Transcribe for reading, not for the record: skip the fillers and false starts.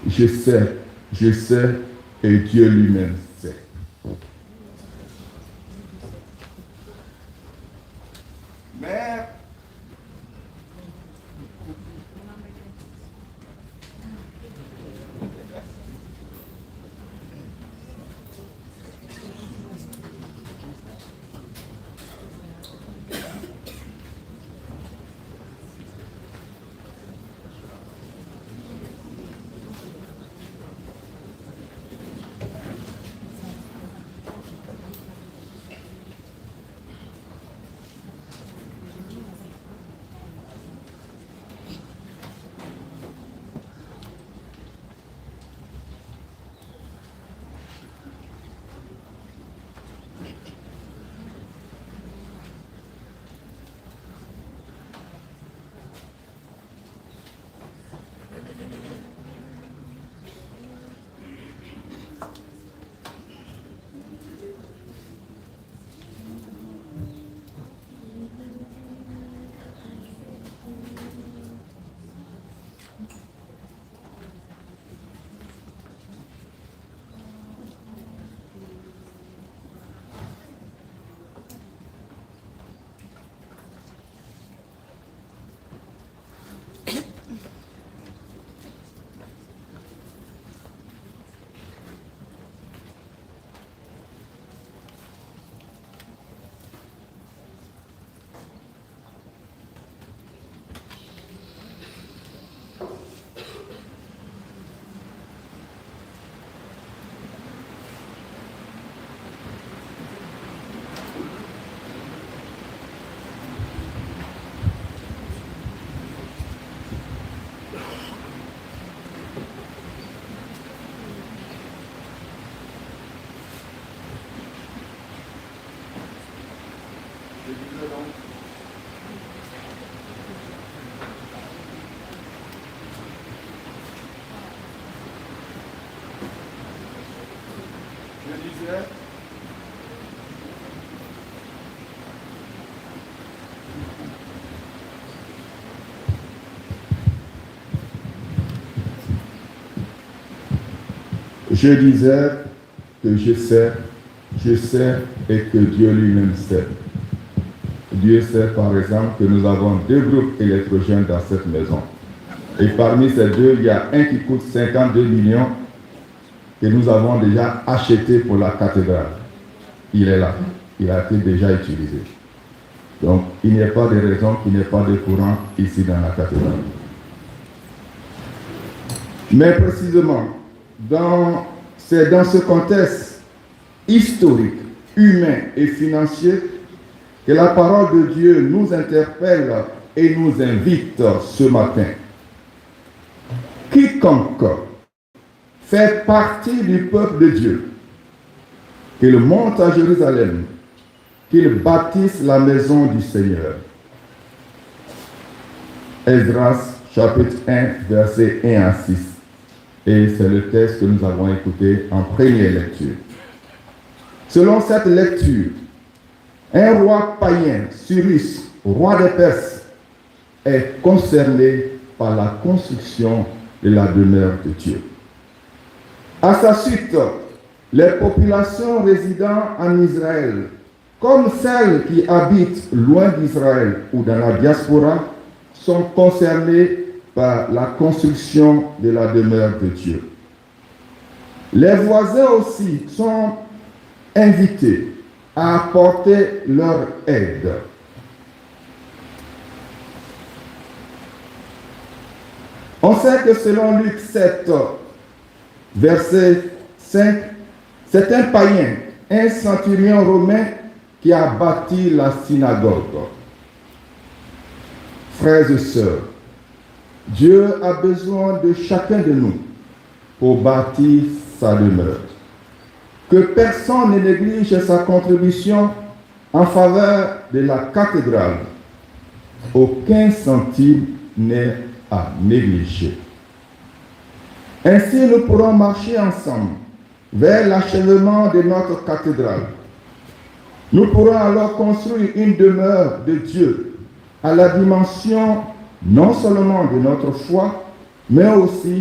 je sais, et Dieu lui-même sait. Mais je disais que je sais et que Dieu lui-même sait. Dieu sait par exemple que nous avons 2 groupes électrogènes dans cette maison. Et parmi ces 2, il y a un qui coûte 52 millions que nous avons déjà acheté pour la cathédrale. Il est là, il a été déjà utilisé. Donc il n'y a pas de raison qu'il n'y ait pas de courant ici dans la cathédrale. Mais précisément, c'est dans ce contexte historique, humain et financier que la parole de Dieu nous interpelle et nous invite ce matin. Quiconque fait partie du peuple de Dieu, qu'il monte à Jérusalem, qu'il bâtisse la maison du Seigneur. Esdras, chapitre 1, versets 1 à 6. Et c'est le texte que nous avons écouté en première lecture. Selon cette lecture, un roi païen, Cyrus, roi des Perses, est concerné par la construction de la demeure de Dieu. À sa suite, les populations résidant en Israël, comme celles qui habitent loin d'Israël ou dans la diaspora, sont concernées par la construction de la demeure de Dieu. Les voisins aussi sont invités à apporter leur aide. On sait que selon Luc 7, verset 5, c'est un païen, un centurion romain qui a bâti la synagogue. Frères et sœurs, Dieu a besoin de chacun de nous pour bâtir sa demeure. Que personne ne néglige sa contribution en faveur de la cathédrale. Aucun centime n'est à négliger. Ainsi, nous pourrons marcher ensemble vers l'achèvement de notre cathédrale. Nous pourrons alors construire une demeure de Dieu à la dimension non seulement de notre foi, mais aussi